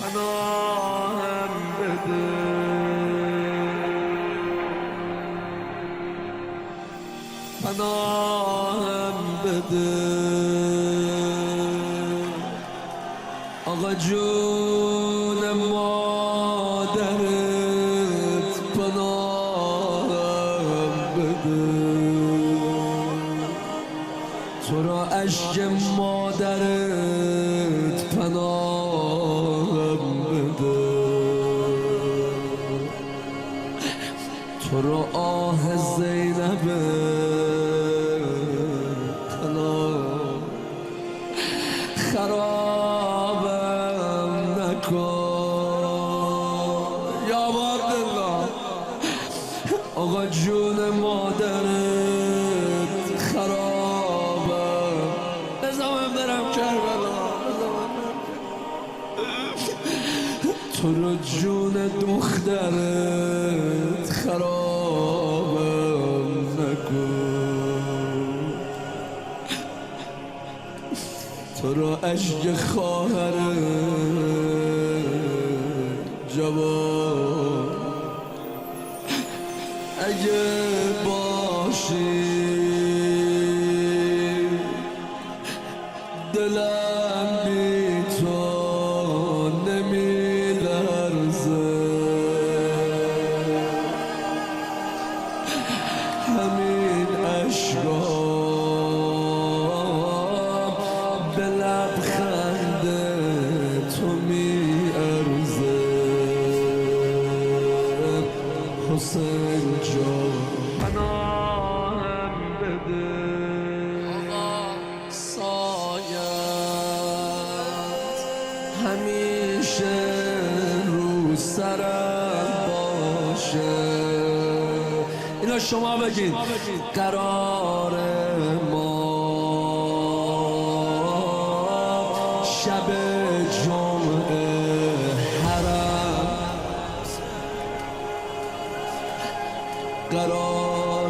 پناهم بده، پناهم بده آقا جون مادرت، پناهم بده تو را اشک مادرت، پناهم بده تو را آه زینبت، پناهم خرابم نکن یا عبدالله آقا جون مادرت خرابم. بذار من برم کربلا، تو رو جون دخترت خرابم نکن، تو رو اشک خواهرت جوان اگه باشی دلم بی تو نمی لرزه، همین اشکام به لبخند تو می ارزه. حسین جان پناهم بده، آقا سایت همیشه رو سرم باشه. اینا شما بگید قرار ما شب جمعه حرم، قرار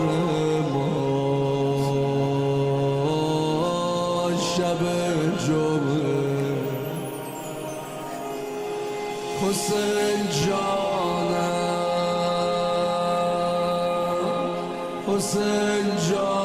ما شب جمعه. حسین جانم، حسین جان